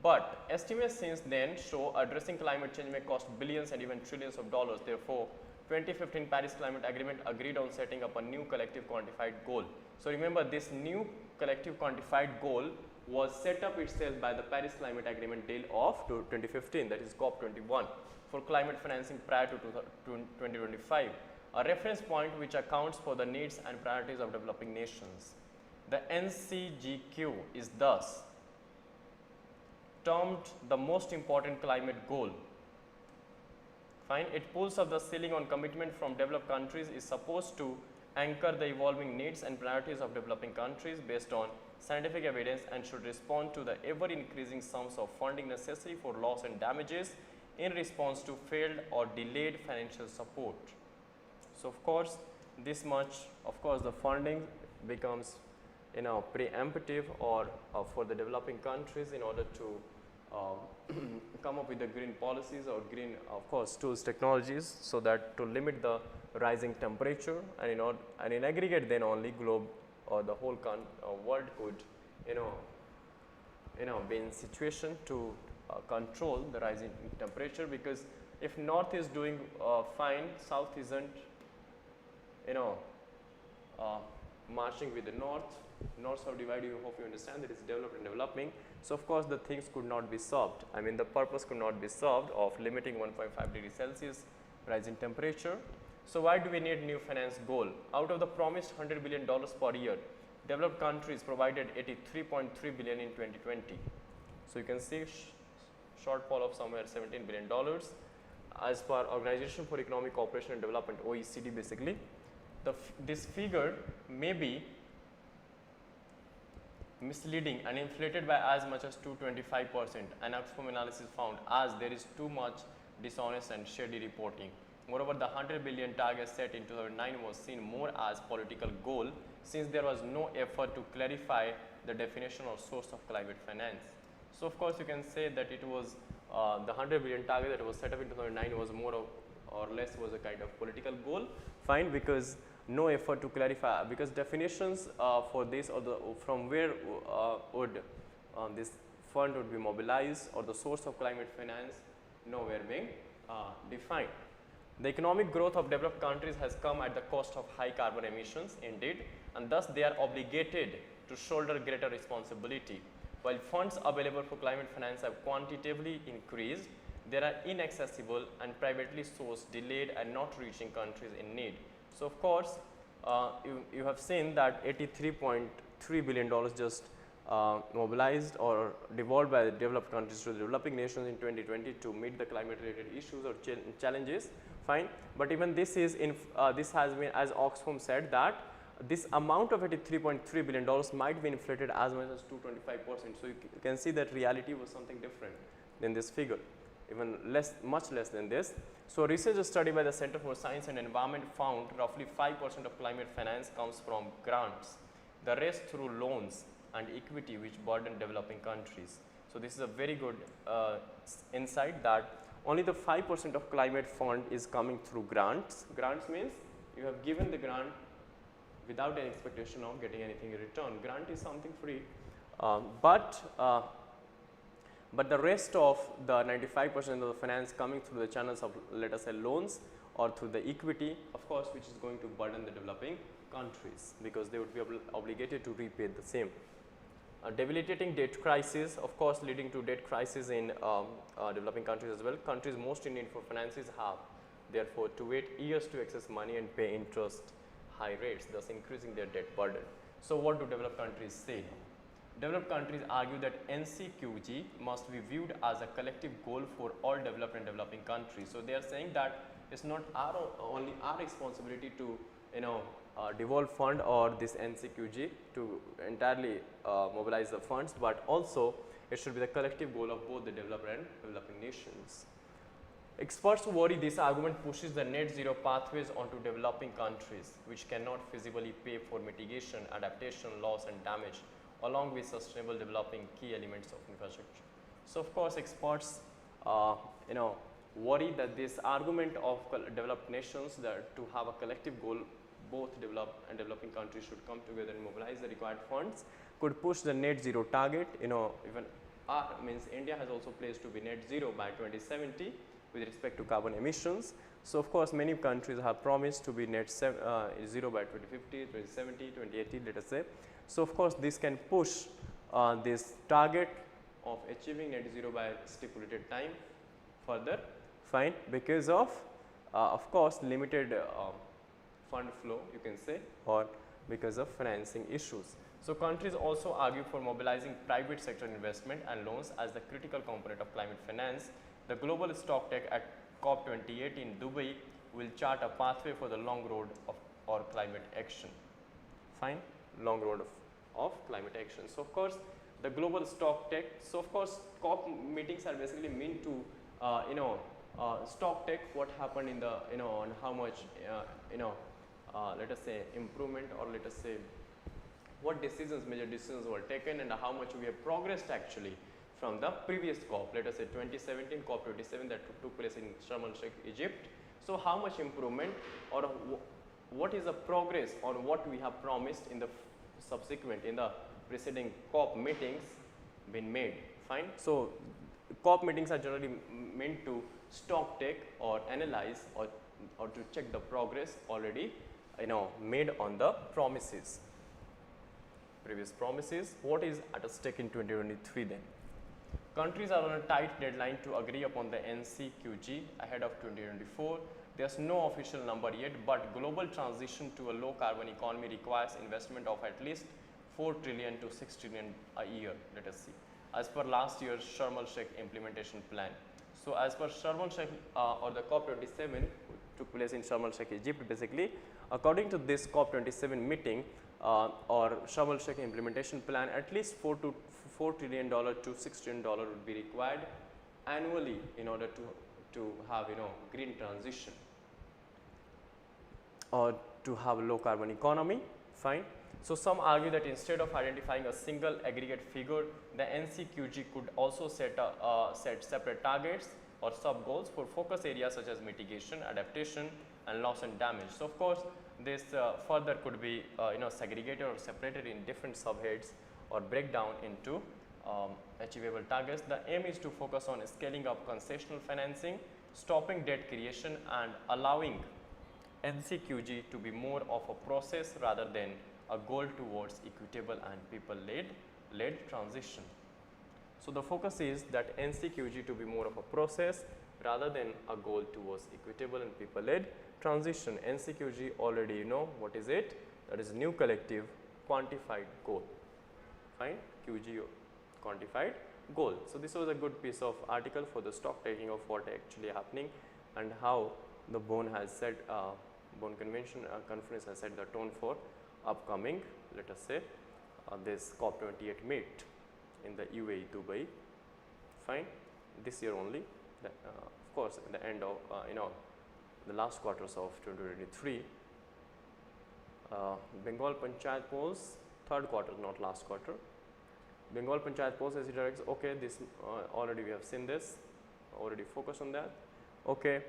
But estimates since then show addressing climate change may cost billions and even trillions of dollars. Therefore, 2015 Paris Climate Agreement agreed on setting up a new collective quantified goal. So remember, this new collective quantified goal was set up itself by the Paris Climate Agreement deal of 2015, that is COP21, for climate financing prior to 2025, a reference point which accounts for the needs and priorities of developing nations. The NCGQ is thus termed the most important climate goal. Fine, it pulls up the ceiling on commitment from developed countries, is supposed to anchor the evolving needs and priorities of developing countries based on scientific evidence, and should respond to the ever increasing sums of funding necessary for loss and damages in response to failed or delayed financial support. So of course this much, of course the funding becomes preemptive or for the developing countries in order to come up with the green policies or green, of course, tools, technologies, so that to limit the rising temperature, and and in aggregate then only globe or the whole world could be in situation to control the rising temperature, because if north is doing fine, south isn't marching with the north-south divide. You hope you understand that it's developed and developing. So of course the things could not be solved. I mean the purpose could not be solved of limiting 1.5 degrees Celsius rise in temperature. So why do we need new finance goal? Out of the promised $100 billion per year, developed countries provided $83.3 billion in 2020. So you can see shortfall of somewhere $17 billion as per Organization for Economic Cooperation and Development, OECD basically. This figure may be misleading and inflated by as much as 225%. An Oxfam analysis found, as there is too much dishonest and shady reporting. Moreover, the 100 billion target set in 2009 was seen more as political goal, since there was no effort to clarify the definition or source of climate finance. So of course you can say that it was the 100 billion target that was set up in 2009 was more or less was a kind of political goal, fine, because no effort to clarify, because definitions for this or from where would this fund would be mobilized or the source of climate finance nowhere being defined. The economic growth of developed countries has come at the cost of high carbon emissions indeed, and thus they are obligated to shoulder greater responsibility. While funds available for climate finance have quantitatively increased, They are inaccessible and privately sourced, delayed and not reaching countries in need. So of course, you have seen that $83.3 billion just mobilized or devolved by the developed countries to the developing nations in 2020 to meet the climate related issues or challenges, fine. But even this is this has been, as Oxfam said, that this amount of $83.3 billion might be inflated as much as 225%. So you can see that reality was something different than this figure, even less, much less than this. So a research study by the Center for Science and Environment found roughly 5% of climate finance comes from grants, the rest through loans and equity, which burden developing countries. So this is a very good insight, that only the 5% of climate fund is coming through grants. Grants means you have given the grant without any expectation of getting anything in return. Grant is something free, but the rest of the 95% of the finance coming through the channels of, let us say, loans or through the equity, of course, which is going to burden the developing countries because they would be obligated to repay the same. Debilitating debt crisis, of course, leading to debt crisis in developing countries as well. Countries most in need for finances have therefore to wait years to access money and pay interest high rates, thus increasing their debt burden. So what do developed countries say? Developed countries argue that NCQG must be viewed as a collective goal for all developed and developing countries. So they are saying that it's not only our responsibility to devolve fund or this NCQG to entirely mobilize the funds, but also it should be the collective goal of both the developed and developing nations. Experts worry this argument pushes the net zero pathways onto developing countries, which cannot feasibly pay for mitigation, adaptation, loss and damage, along with sustainable developing key elements of infrastructure. So of course, experts worry that this argument of developed nations that to have a collective goal, both developed and developing countries should come together and mobilize the required funds, could push the net zero target. Even means India has also pledged to be net zero by 2070 with respect to carbon emissions. So of course, many countries have promised to be net zero by 2050, 2070, 2080, let us say. So of course, this can push this target of achieving net zero by stipulated time further, fine, because of course, limited fund flow, you can say, or because of financing issues. So countries also argue for mobilizing private sector investment and loans as the critical component of climate finance. The global stock take at COP28 in Dubai will chart a pathway for the long road of climate action. Fine, long road of climate action. So of course, the global stock take. So of course, COP meetings are basically meant to stock take what happened in the and how much let us say improvement, or let us say what major decisions were taken and how much we have progressed actually from the previous COP, let us say 2017 COP27 that took place in Sharm el-Sheikh, Egypt. So how much improvement or what is the progress on what we have promised in the subsequent, in the preceding COP meetings been made, fine. So COP meetings are generally meant to stock take or analyze or to check the progress already made on the promises, previous promises. What is at stake in 2023 then? Countries are on a tight deadline to agree upon the NCQG ahead of 2024. There's no official number yet, but global transition to a low carbon economy requires investment of at least 4 trillion to 6 trillion a year, let us see, as per last year's Sharm el-Sheikh implementation plan. So as per Sharm el-Sheikh or the COP27 took place in Sharm el-Sheikh, Egypt, basically, according to this COP27 meeting or Sharm el-Sheikh implementation plan, at least $4 trillion to $6 trillion would be required annually in order to have green transition or to have a low carbon economy, fine. So some argue that instead of identifying a single aggregate figure, the NCQG could also set separate targets or sub goals for focus areas such as mitigation, adaptation and loss and damage. So of course, this further could be segregated or separated in different subheads or break down into achievable targets. The aim is to focus on scaling up concessional financing, stopping debt creation and allowing NCQG to be more of a process rather than a goal towards equitable and people-led transition. So the focus is that NCQG to be more of a process rather than a goal towards equitable and people-led transition. NCQG already you know what is it? That is new collective quantified goal. Fine, QG quantified goal. So this was a good piece of article for the stock taking of what actually happening and how the Bonn has set Bonn conference has set the tone for upcoming, let us say, this COP28 meet in the UAE, Dubai. Fine, this year only. Of course, at the end of the last quarters of 2023. Bengal Panchayat polls, third quarter, not last quarter. Bengal Panchayat polls as it directs. Okay, this already we have seen this. Already focused on that. Okay.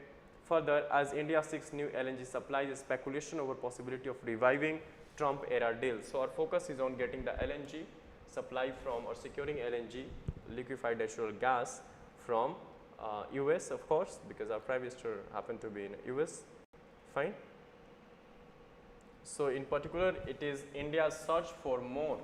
Further, as India seeks new LNG supplies, speculation over possibility of reviving Trump era deal. So our focus is on getting the LNG supply from or securing LNG, liquefied natural gas from US, of course, because our Prime Minister happened to be in US. Fine. So in particular, it is India's search for more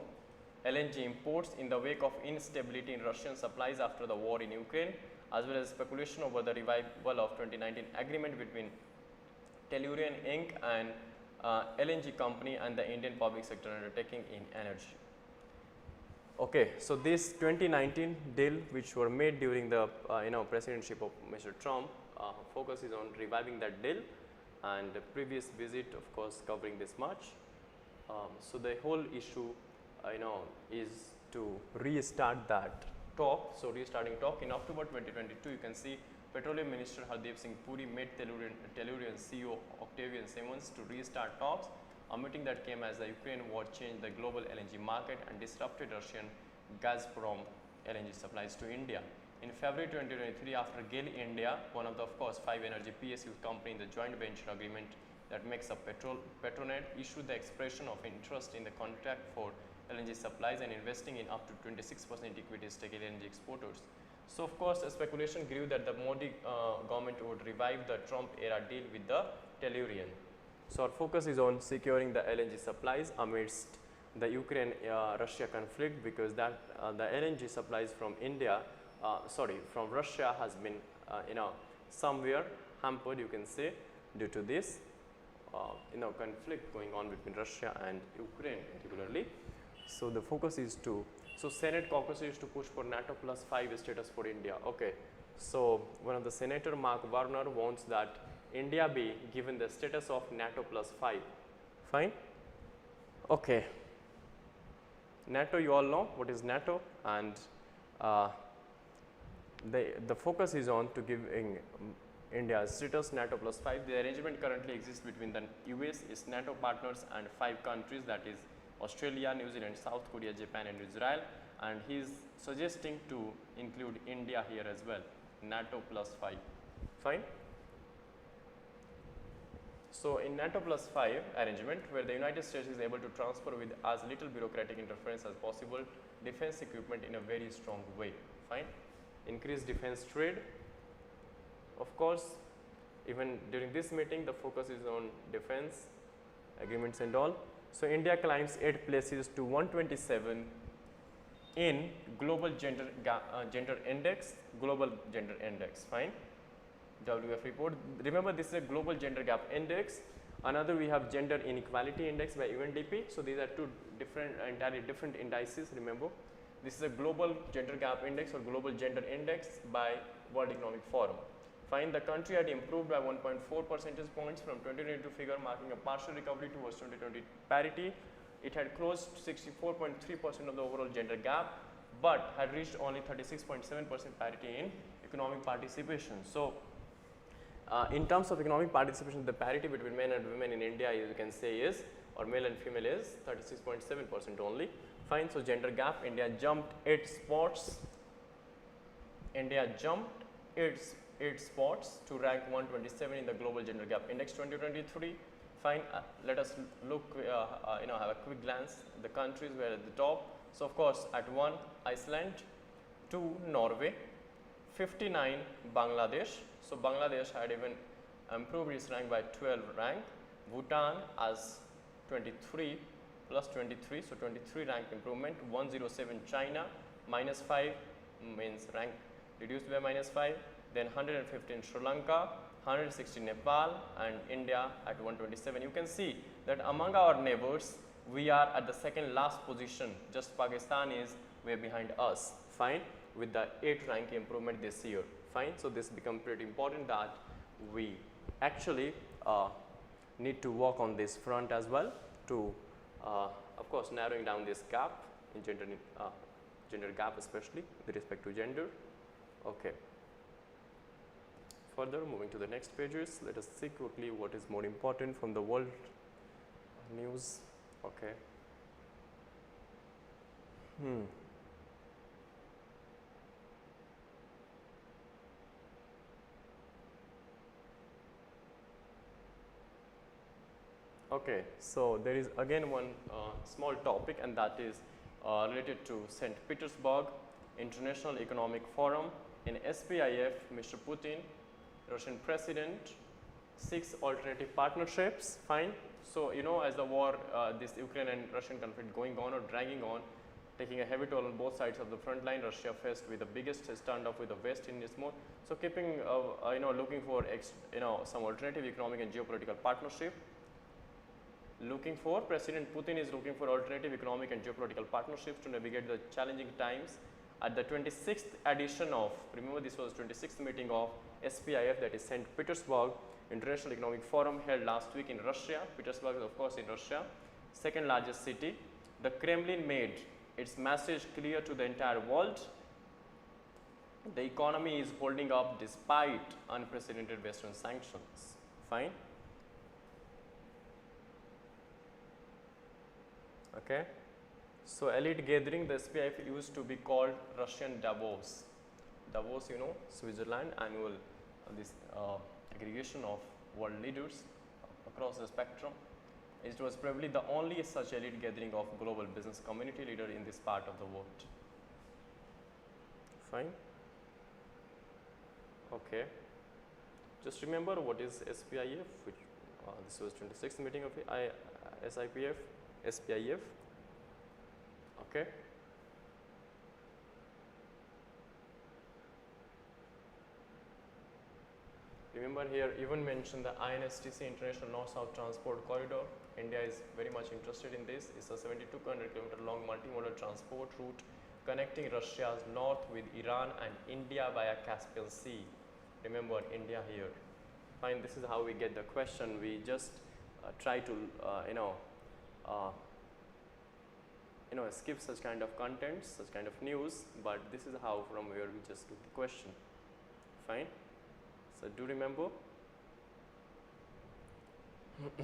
LNG imports in the wake of instability in Russian supplies after the war in Ukraine, as well as speculation over the revival of 2019 agreement between Tellurian Inc. and LNG company and the Indian public sector undertaking in energy. Okay, so this 2019 deal which were made during the presidency of Mr. Trump focus is on reviving that deal, and the previous visit of course covering this much. So the whole issue is to restart that talk. So restarting talk in October 2022, you can see Petroleum Minister Hardeep Singh Puri met Tellurian CEO Octavian Simmons to restart talks. A meeting that came as the Ukraine war changed the global LNG market and disrupted Russian Gazprom LNG supplies to India. In February 2023, after GAIL India, one of the of course 5 energy PSU company in the joint venture agreement that makes up Petronet, issued the expression of interest in the contract for LNG supplies and investing in up to 26% equity stake in LNG exporters. So of course, a speculation grew that the Modi government would revive the Trump era deal with the Tellurian. So our focus is on securing the LNG supplies amidst the Ukraine-Russia conflict, because that the LNG supplies from from Russia has been somewhere hampered, you can say, due to this conflict going on between Russia and Ukraine particularly. So the focus is to, so Senate caucus is to push for NATO +5 status for India. Okay, so one of the Senator Mark Warner wants that India be given the status of NATO +5. Fine. Okay. NATO, you all know what is NATO, and the focus is on to giving India's status NATO +5. The arrangement currently exists between the US, its NATO partners, and 5 countries, that is Australia, New Zealand, South Korea, Japan, and Israel, and he is suggesting to include India here as well, NATO +5. Fine. So in NATO +5 arrangement, where the United States is able to transfer with as little bureaucratic interference as possible defense equipment in a very strong way. Fine. Increase defense trade. Of course, even during this meeting, the focus is on defense agreements and all. So India climbs 8 places to 127 in global gender index, fine. WF report. Remember, this is a global gender gap index. Another, we have gender inequality index by UNDP. So these are two entirely different indices. Remember, this is a global gender gap index or global gender index by World Economic Forum. Fine, the country had improved by 1.4 percentage points from 2022 figure, marking a partial recovery towards 2020 parity. It had closed 64.3% of the overall gender gap, but had reached only 36.7% parity in economic participation. So in terms of economic participation, the parity between men and women in India, you can say, is, or male and female, is 36.7% only. Fine, so gender gap, India jumped 8 spots. India jumped 8 spots to rank 127 in the global gender gap index 2023. Fine, let us look, have a quick glance. The countries were at the top. So of course, at 1, Iceland, 2, Norway, 59, Bangladesh. So Bangladesh had even improved its rank by 12 rank. Bhutan as 23 plus 23, so 23 rank improvement. 107 China, -5 means rank reduced by -5, then 115 Sri Lanka, 160 Nepal, and India at 127. You can see that among our neighbors, we are at the second last position. Just Pakistan is way behind us. Fine, with the 8 rank improvement this year. Fine, so this becomes pretty important that we actually need to work on this front as well to, of course, narrowing down this gap in gender gap, especially with respect to gender. Okay. Further, moving to the next pages, let us see quickly what is more important from the world news. Okay. Okay, so there is again one small topic, and that is related to St. Petersburg International Economic Forum. In SPIF, Mr. Putin, Russian president, seeks alternative partnerships. Fine. So, you know, as the war, this Ukraine and Russian conflict going on or dragging on, taking a heavy toll on both sides of the front line, Russia faced with the biggest standoff with the West in its mode. So, keeping, you know, looking for, some alternative economic and geopolitical partnership. President Putin is looking for alternative economic and geopolitical partnerships to navigate the challenging times. At the 26th edition of, remember this was 26th meeting of SPIF, that is St. Petersburg International Economic Forum, held last week in Russia. Petersburg is of course in Russia, second largest city. The Kremlin made its message clear to the entire world. The economy is holding up despite unprecedented Western sanctions. Fine. Okay. So, elite gathering, the SPIF used to be called Russian Davos. Davos, you know, Switzerland, annual this aggregation of world leaders across the spectrum. It was probably the only such elite gathering of global business community leader in this part of the world. Fine. Okay. Just remember what is SPIF, which this was 26th meeting of SPIF. Okay. Remember here even mentioned the INSTC International North-South Transport Corridor. India is very much interested in this. It's a 7,200 km long multimodal transport route connecting Russia's north with Iran and India via Caspian Sea. Remember India here. Fine, this is how we get the question. We just try to skip such kind of contents, such kind of news, but this is how from where we just took the question. Fine. So, do remember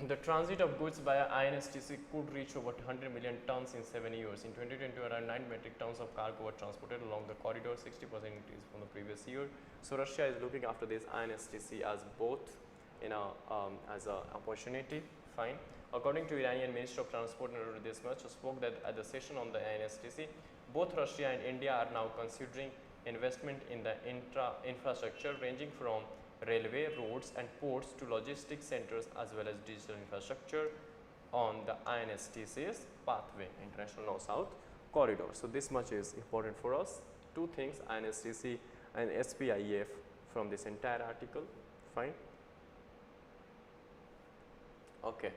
the transit of goods via INSTC could reach over 100 million tons in 7 years. In 2020, around 9 metric tons of cargo were transported along the corridor, 60% increase from the previous year. So, Russia is looking after this INSTC as both, as an opportunity. Fine. According to Iranian Minister of Transport, this much spoke that at the session on the INSTC, both Russia and India are now considering investment in the infrastructure ranging from railway, roads and ports to logistics centers as well as digital infrastructure on the INSTC's pathway, International North-South Corridor. So, this much is important for us. Two things, INSTC and SPIF from this entire article. Fine. Okay.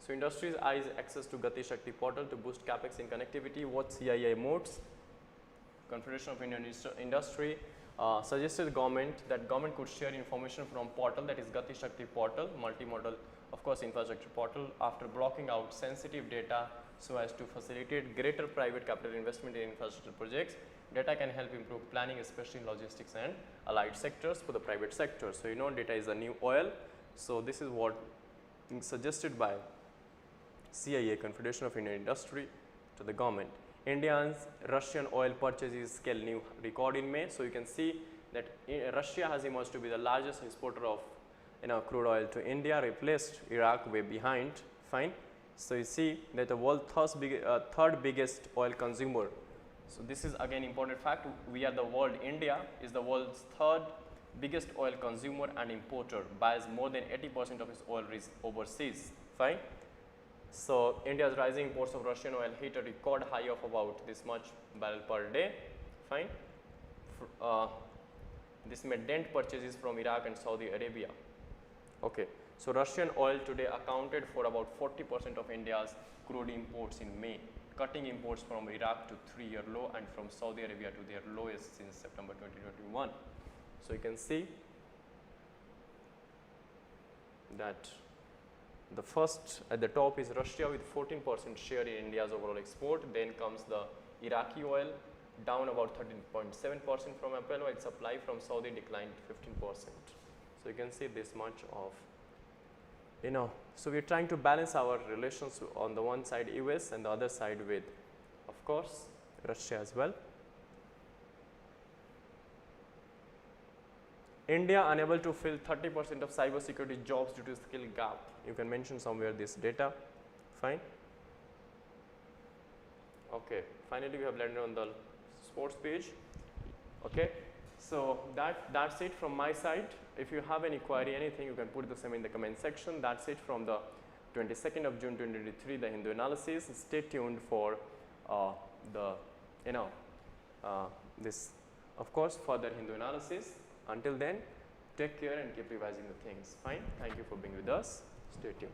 So, industries eyes access to Gati Shakti portal to boost capex in connectivity. What CII modes? Confederation of Indian Industry suggested government that government could share information from portal, that is Gati Shakti portal, multimodal of course infrastructure portal, after blocking out sensitive data so as to facilitate greater private capital investment in infrastructure projects. Data can help improve planning, especially in logistics and allied sectors for the private sector. So, you know, data is the new oil. So, this is what suggested by CIA, Confederation of Indian Industry, to the government. India's Russian oil purchases scale new record in May. So, you can see that Russia has emerged to be the largest exporter of crude oil to India, replaced Iraq way behind. Fine. So, you see that the world's third biggest oil consumer. So, this is again important fact. We are the world, India is the world's third biggest oil consumer and importer, buys more than 80% of its oil overseas. Fine. So India's rising imports of Russian oil hit a record high of about this much barrel per day. Fine. This made dent purchases from Iraq and Saudi Arabia. Okay. So Russian oil today accounted for about 40% of India's crude imports in May, cutting imports from Iraq to 3-year low and from Saudi Arabia to their lowest since September 2021. So you can see that the first at the top is Russia with 14% share in India's overall export. Then comes the Iraqi oil, down about 13.7% from April, while supply from Saudi declined 15%. So you can see this much of, so we are trying to balance our relations on the one side US and the other side with, of course, Russia as well. India unable to fill 30% of cybersecurity jobs due to skill gap. You can mention somewhere this data. Fine. Okay. Finally, we have landed on the sports page. Okay. So that's it from my side. If you have any query, anything, you can put the same in the comment section. That's it from the 22nd of June 2023, the Hindu analysis. Stay tuned for this, of course, further Hindu analysis. Until then, take care and keep revising the things. Fine. Thank you for being with us. Stay tuned.